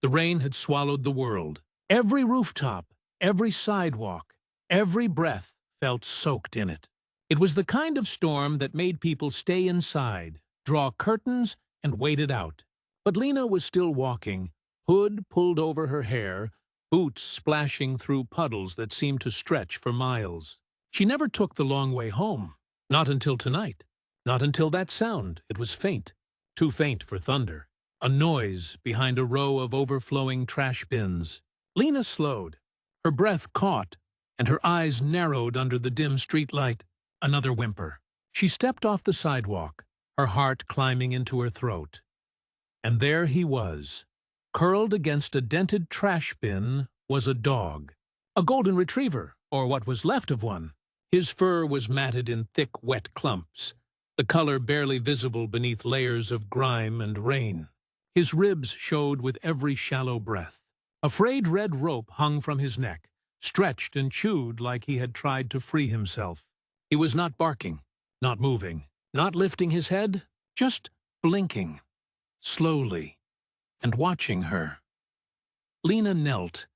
The rain had swallowed the world. Every rooftop, every sidewalk, every breath felt soaked in it. It was the kind of storm that made people stay inside, draw curtains, and wait it out. But Lena was still walking, hood pulled over her hair, boots splashing through puddles that seemed to stretch for miles. She never took the long way home. Not until tonight. Not until that sound. It was faint. Too faint for thunder. A noise behind a row of overflowing trash bins. Lena slowed. Her breath caught, and her eyes narrowed under the dim streetlight. Another whimper. She stepped off the sidewalk, her heart climbing into her throat. And there he was. Curled against a dented trash bin was a dog. A golden retriever, or what was left of one. His fur was matted in thick, wet clumps, the color barely visible beneath layers of grime and rain. His ribs showed with every shallow breath. A frayed red rope hung from his neck, stretched and chewed like he had tried to free himself. He was not barking, not moving, not lifting his head, just blinking, slowly, and watching her. Lena knelt,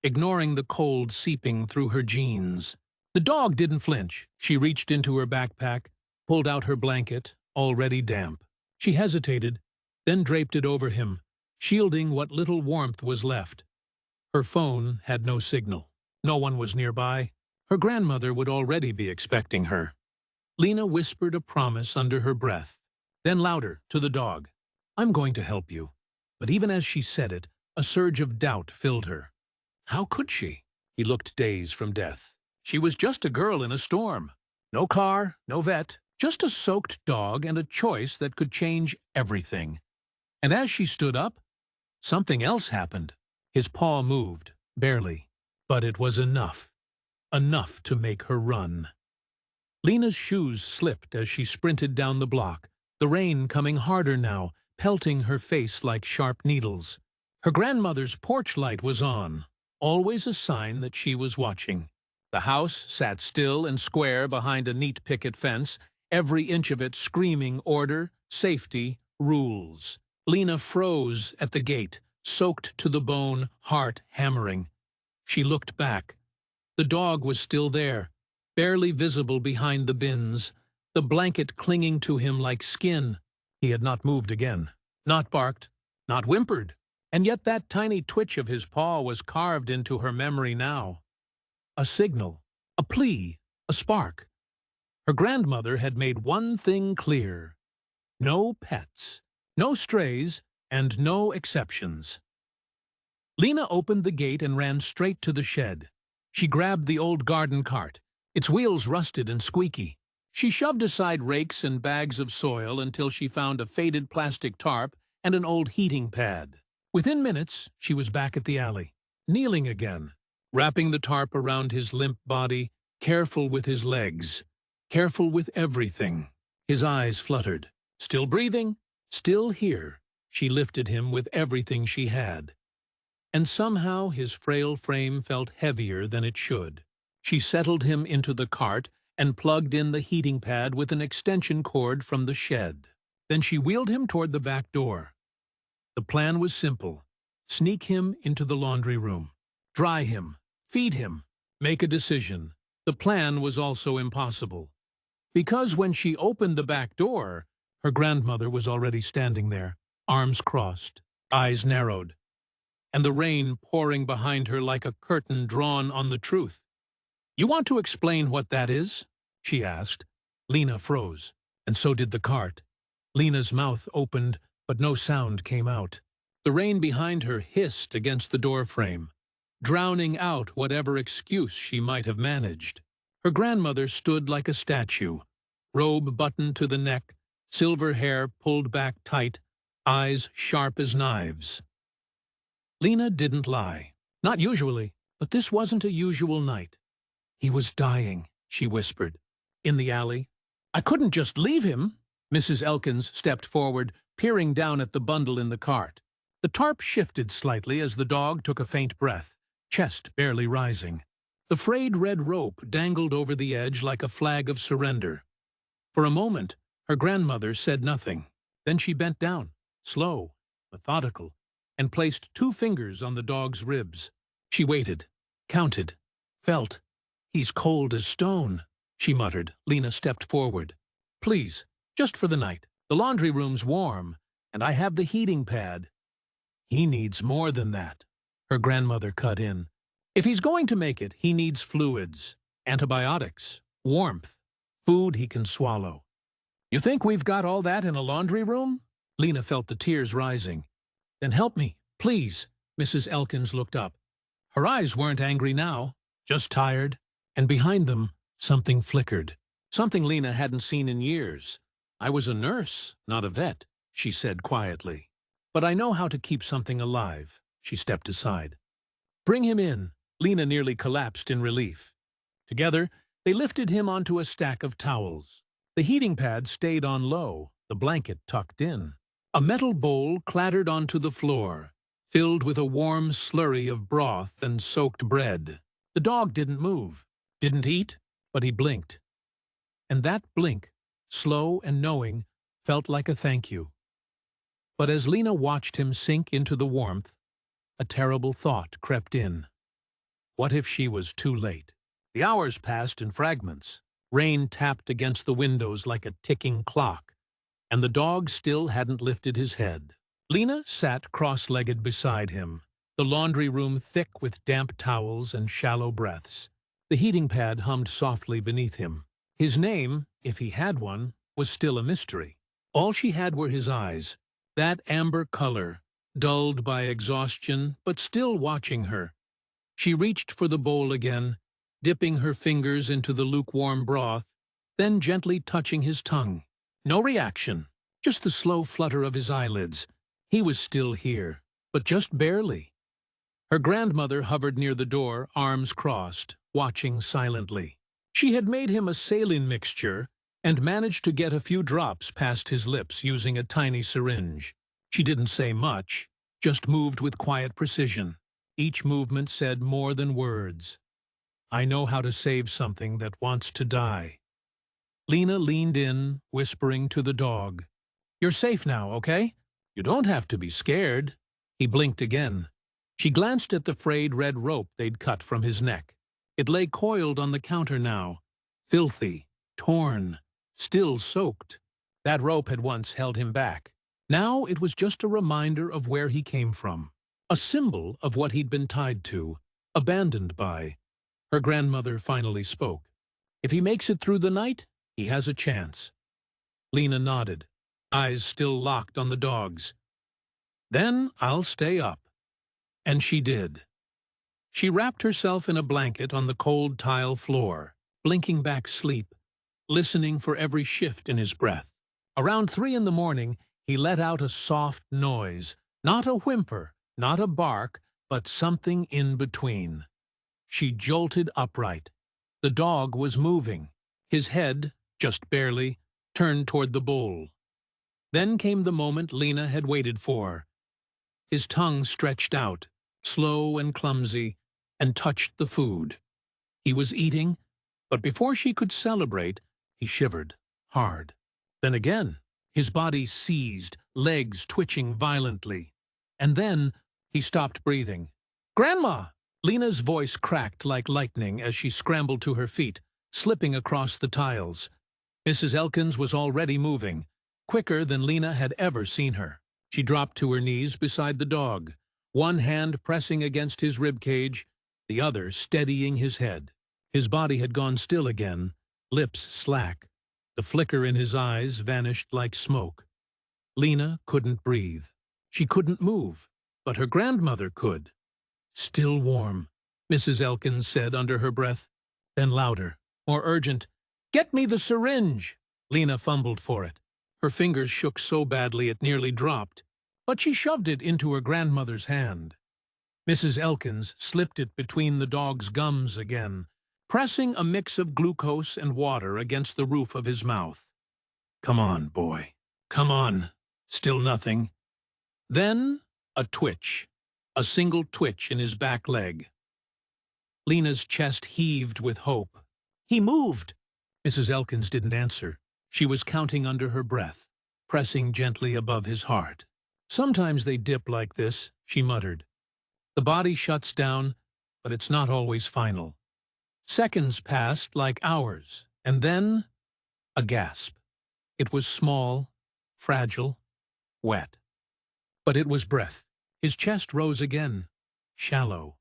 ignoring the cold seeping through her jeans. The dog didn't flinch. She reached into her backpack, pulled out her blanket, already damp. She hesitated, then draped it over him, shielding what little warmth was left. Her phone had no signal. No one was nearby. Her grandmother would already be expecting her. Lena whispered a promise under her breath, then louder to the dog. "I'm going to help you." But even as she said it, a surge of doubt filled her. How could she? He looked dazed from death. She was just a girl in a storm. No car, no vet, just a soaked dog and a choice that could change everything. And as she stood up, something else happened. His paw moved, barely, but it was enough. Enough to make her run. Lena's shoes slipped as she sprinted down the block, the rain coming harder now, pelting her face like sharp needles. Her grandmother's porch light was on, always a sign that she was watching. The house sat still and square behind a neat picket fence, every inch of it screaming order, safety, rules. Lena froze at the gate, soaked to the bone, heart hammering. She looked back. The dog was still there, barely visible behind the bins, the blanket clinging to him like skin. He had not moved again, not barked, not whimpered, and yet that tiny twitch of his paw was carved into her memory now. A signal, a plea, a spark. Her grandmother had made one thing clear. No pets, no strays, and no exceptions. Lena opened the gate and ran straight to the shed. She grabbed the old garden cart, its wheels rusted and squeaky. She shoved aside rakes and bags of soil until she found a faded plastic tarp and an old heating pad. Within minutes, she was back at the alley, kneeling again, wrapping the tarp around his limp body, careful with his legs, careful with everything. His eyes fluttered. Still breathing, still here. She lifted him with everything she had. And somehow his frail frame felt heavier than it should. She settled him into the cart and plugged in the heating pad with an extension cord from the shed. Then she wheeled him toward the back door. The plan was simple. Sneak him into the laundry room. Dry him. Feed him. Make a decision. The plan was also impossible. Because when she opened the back door, her grandmother was already standing there, arms crossed, eyes narrowed, and the rain pouring behind her like a curtain drawn on the truth. "You want to explain what that is?" she asked. Lena froze, and so did the cart. Lena's mouth opened, but no sound came out. The rain behind her hissed against the doorframe, drowning out whatever excuse she might have managed. Her grandmother stood like a statue, robe buttoned to the neck, silver hair pulled back tight, eyes sharp as knives. Lena didn't lie. Not usually, but this wasn't a usual night. "He was dying," she whispered. "In the alley. I couldn't just leave him." Mrs. Elkins stepped forward, peering down at the bundle in the cart. The tarp shifted slightly as the dog took a faint breath, chest barely rising. The frayed red rope dangled over the edge like a flag of surrender. For a moment, her grandmother said nothing. Then she bent down, slow, methodical. and placed 2 fingers on the dog's ribs. She waited, counted, felt. "He's cold as stone," she muttered. Lena stepped forward. "Please, just for the night. The laundry room's warm, and I have the heating pad." "He needs more than that," her grandmother cut in. "If he's going to make it, he needs fluids, antibiotics, warmth, food he can swallow." "You think we've got all that in a laundry room?" Lena felt the tears rising. "Then help me, please." Mrs. Elkins looked up. Her eyes weren't angry now, just tired, and behind them, something flickered. Something Lena hadn't seen in years. "I was a nurse, not a vet," she said quietly. "But I know how to keep something alive." She stepped aside. "Bring him in." Lena nearly collapsed in relief. Together, they lifted him onto a stack of towels. The heating pad stayed on low, the blanket tucked in. A metal bowl clattered onto the floor, filled with a warm slurry of broth and soaked bread. The dog didn't move, didn't eat, but he blinked. And that blink, slow and knowing, felt like a thank you. But as Lena watched him sink into the warmth, a terrible thought crept in. What if she was too late? The hours passed in fragments. Rain tapped against the windows like a ticking clock, and the dog still hadn't lifted his head. Lena sat cross-legged beside him, the laundry room thick with damp towels and shallow breaths. The heating pad hummed softly beneath him. His name, if he had one, was still a mystery. All she had were his eyes, that amber color, dulled by exhaustion, but still watching her. She reached for the bowl again, dipping her fingers into the lukewarm broth, then gently touching his tongue. No reaction, just the slow flutter of his eyelids. He was still here, but just barely. Her grandmother hovered near the door, arms crossed, watching silently. She had made him a saline mixture and managed to get a few drops past his lips using a tiny syringe. She didn't say much, just moved with quiet precision. Each movement said more than words. "I know how to save something that wants to die." Lena leaned in, whispering to the dog. "You're safe now, okay? You don't have to be scared." He blinked again. She glanced at the frayed red rope they'd cut from his neck. It lay coiled on the counter now, filthy, torn, still soaked. That rope had once held him back. Now it was just a reminder of where he came from, a symbol of what he'd been tied to, abandoned by. Her grandmother finally spoke. "If he makes it through the night, he has a chance." Lena nodded, eyes still locked on the dog's. "Then I'll stay up." And she did. She wrapped herself in a blanket on the cold tile floor, blinking back sleep, listening for every shift in his breath. Around 3 in the morning, he let out a soft noise, not a whimper, not a bark, but something in between. She jolted upright. The dog was moving. His head, just barely, turned toward the bowl. Then came the moment Lena had waited for. His tongue stretched out, slow and clumsy, and touched the food. He was eating, but before she could celebrate, he shivered, hard. Then again, his body seized, legs twitching violently. And then he stopped breathing. "Grandma!" Lena's voice cracked like lightning as she scrambled to her feet, slipping across the tiles. Mrs. Elkins was already moving, quicker than Lena had ever seen her. She dropped to her knees beside the dog, one hand pressing against his ribcage, the other steadying his head. His body had gone still again, lips slack. The flicker in his eyes vanished like smoke. Lena couldn't breathe. She couldn't move, but her grandmother could. "Still warm," Mrs. Elkins said under her breath. Then louder, more urgent, "Get me the syringe!" Lena fumbled for it. Her fingers shook so badly it nearly dropped, but she shoved it into her grandmother's hand. Mrs. Elkins slipped it between the dog's gums again, pressing a mix of glucose and water against the roof of his mouth. "Come on, boy. Come on." Still nothing. Then a twitch, a single twitch in his back leg. Lena's chest heaved with hope. "He moved!" Mrs. Elkins didn't answer. She was counting under her breath, pressing gently above his heart. Sometimes they dip like this, she muttered. The body shuts down, but it's not always final. Seconds passed like hours, and then a gasp. It was small, fragile, wet. But it was breath. His chest rose again, shallow,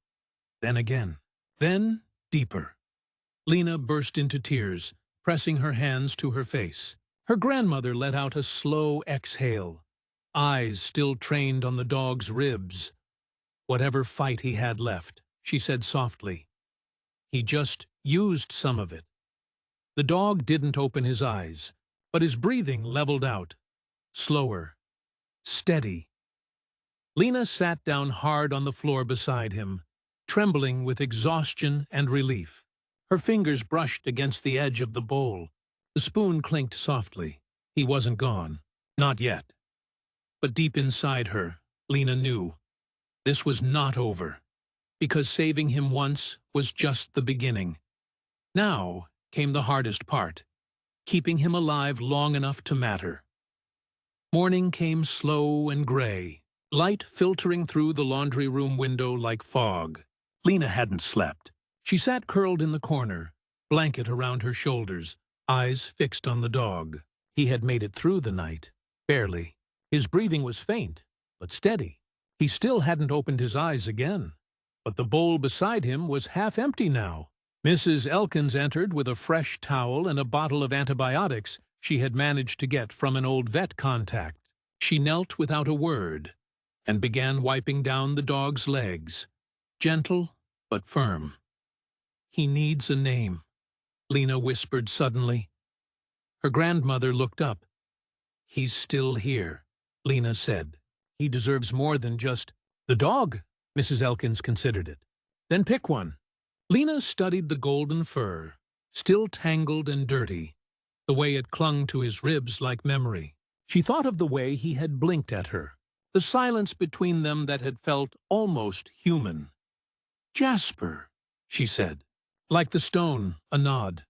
then again, then deeper. Lena burst into tears, pressing her hands to her face. Her grandmother let out a slow exhale, eyes still trained on the dog's ribs. Whatever fight he had left, she said softly. He just used some of it. The dog didn't open his eyes, but his breathing leveled out, slower, steady. Lena sat down hard on the floor beside him, trembling with exhaustion and relief. Her fingers brushed against the edge of the bowl. The spoon clinked softly. He wasn't gone. Not yet. But deep inside her, Lena knew this was not over, because saving him once was just the beginning. Now came the hardest part, keeping him alive long enough to matter. Morning came slow and gray, light filtering through the laundry room window like fog. Lena hadn't slept. She sat curled in the corner, blanket around her shoulders, eyes fixed on the dog. He had made it through the night, barely. His breathing was faint, but steady. He still hadn't opened his eyes again. But the bowl beside him was half empty now. Mrs. Elkins entered with a fresh towel and a bottle of antibiotics she had managed to get from an old vet contact. She knelt without a word and began wiping down the dog's legs, gentle but firm. "He needs a name," Lena whispered suddenly. Her grandmother looked up. "He's still here," Lena said. "He deserves more than just—" "The dog," Mrs. Elkins considered it. "Then pick one." Lena studied the golden fur, still tangled and dirty, the way it clung to his ribs like memory. She thought of the way he had blinked at her, the silence between them that had felt almost human. "Jasper," she said. Like the stone, a nod.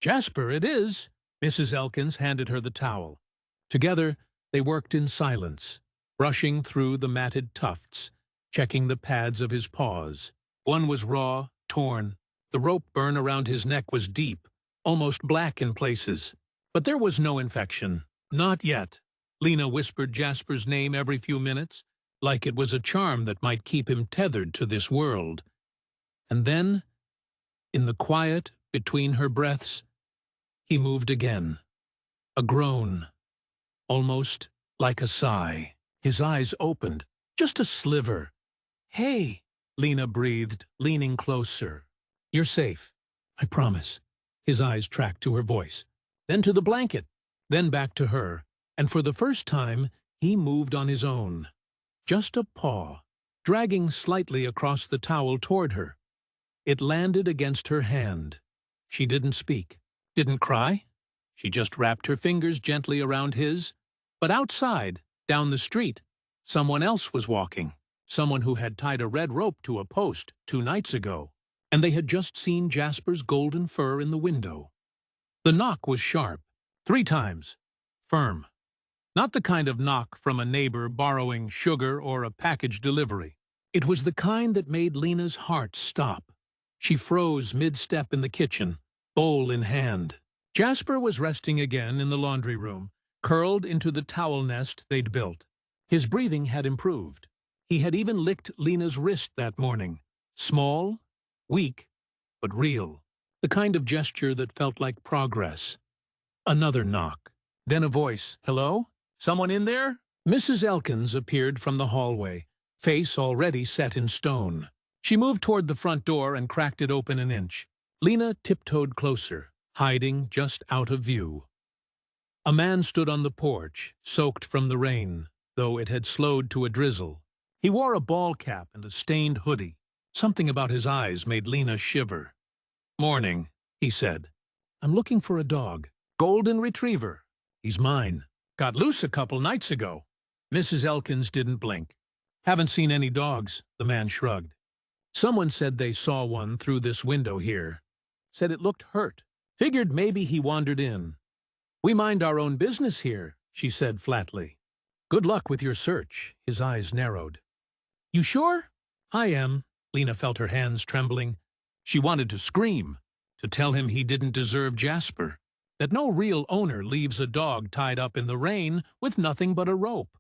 "Jasper it is." Mrs. Elkins handed her the towel. Together, they worked in silence, brushing through the matted tufts, checking the pads of his paws. One was raw, torn. The rope burn around his neck was deep, almost black in places. But there was no infection. Not yet. Lena whispered Jasper's name every few minutes, like it was a charm that might keep him tethered to this world. And then, in the quiet between her breaths, he moved again. A groan, almost like a sigh. His eyes opened, just a sliver. "Hey," Lena breathed, leaning closer. "You're safe, I promise." His eyes tracked to her voice, then to the blanket, then back to her, and for the first time he moved on his own. Just a paw, dragging slightly across the towel toward her. It landed against her hand. She didn't speak, didn't cry. She just wrapped her fingers gently around his. But outside, down the street, someone else was walking. Someone who had tied a red rope to a post 2 nights ago. And they had just seen Jasper's golden fur in the window. The knock was sharp, 3 times, firm. Not the kind of knock from a neighbor borrowing sugar or a package delivery. It was the kind that made Lena's heart stop. She froze mid-step in the kitchen, bowl in hand. Jasper was resting again in the laundry room, curled into the towel nest they'd built. His breathing had improved. He had even licked Lena's wrist that morning. Small, weak, but real. The kind of gesture that felt like progress. Another knock. Then a voice. "Hello? Someone in there?" Mrs. Elkins appeared from the hallway, face already set in stone. She moved toward the front door and cracked it open an inch. Lena tiptoed closer, hiding just out of view. A man stood on the porch, soaked from the rain, though it had slowed to a drizzle. He wore a ball cap and a stained hoodie. Something about his eyes made Lena shiver. "Morning," he said. "I'm looking for a dog. Golden retriever. He's mine. Got loose a couple nights ago." Mrs. Elkins didn't blink. "Haven't seen any dogs," the man shrugged. "Someone said they saw one through this window here. Said it looked hurt. Figured maybe he wandered in." "We mind our own business here," she said flatly. "Good luck with your search." His eyes narrowed. You sure? I am. Lena felt her hands trembling. She wanted to scream, to tell him he didn't deserve Jasper, that no real owner leaves a dog tied up in the rain with nothing but a rope.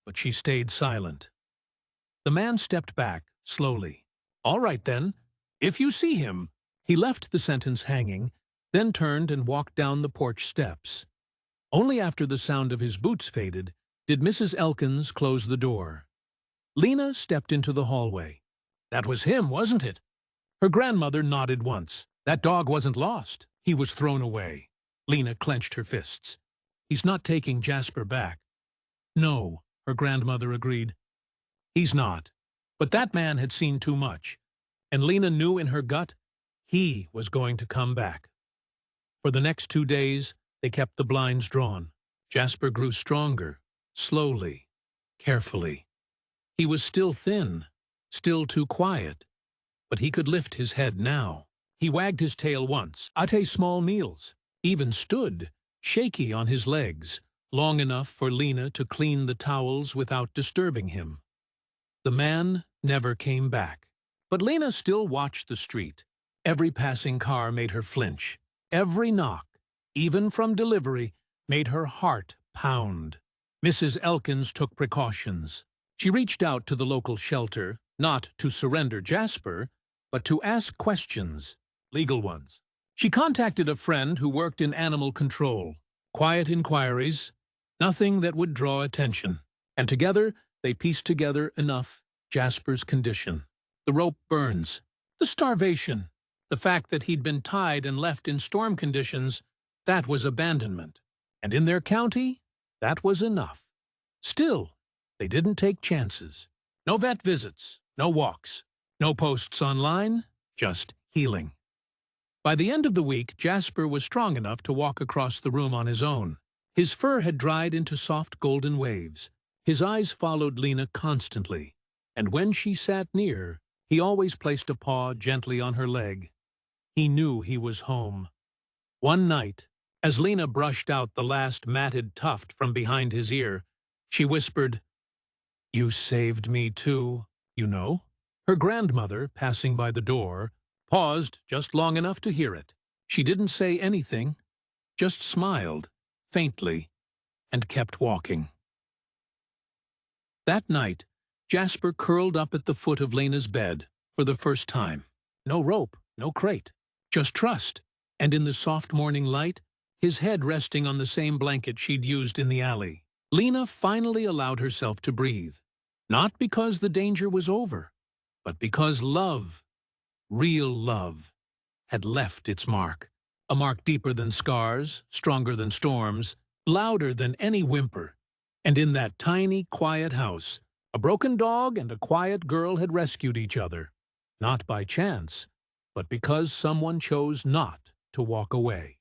But she stayed silent. The man stepped back, slowly. All right, then. If you see him. He left the sentence hanging, then turned and walked down the porch steps. Only after the sound of his boots faded did Mrs. Elkins close the door. Lena stepped into the hallway. That was him, wasn't it? Her grandmother nodded once. That dog wasn't lost. He was thrown away. Lena clenched her fists. He's not taking Jasper back. No, her grandmother agreed. He's not. But that man had seen too much, and Lena knew in her gut he was going to come back. For the next 2 days, they kept the blinds drawn. Jasper grew stronger, slowly, carefully. He was still thin, still too quiet, but he could lift his head now. He wagged his tail once, ate small meals, even stood, shaky on his legs, long enough for Lena to clean the towels without disturbing him. The man never came back. But Lena still watched the street. Every passing car made her flinch. Every knock, even from delivery, made her heart pound. Mrs. Elkins took precautions. She reached out to the local shelter, not to surrender Jasper, but to ask questions, legal ones. She contacted a friend who worked in animal control. Quiet inquiries, nothing that would draw attention. And together, they pieced together enough Jasper's condition. The rope burns, the starvation, the fact that he'd been tied and left in storm conditions, that was abandonment. And in their county, that was enough. Still, they didn't take chances. No vet visits, no walks, no posts online, just healing. By the end of the week, Jasper was strong enough to walk across the room on his own. His fur had dried into soft golden waves. His eyes followed Lena constantly, and when she sat near, he always placed a paw gently on her leg. He knew he was home. One night, as Lena brushed out the last matted tuft from behind his ear, she whispered, "You saved me too, you know." Her grandmother, passing by the door, paused just long enough to hear it. She didn't say anything, just smiled, faintly, and kept walking. That night, Jasper curled up at the foot of Lena's bed for the first time. No rope, no crate, just trust, and in the soft morning light, his head resting on the same blanket she'd used in the alley. Lena finally allowed herself to breathe, not because the danger was over, but because love, real love, had left its mark. A mark deeper than scars, stronger than storms, louder than any whimper. And in that tiny, quiet house, a broken dog and a quiet girl had rescued each other, not by chance, but because someone chose not to walk away.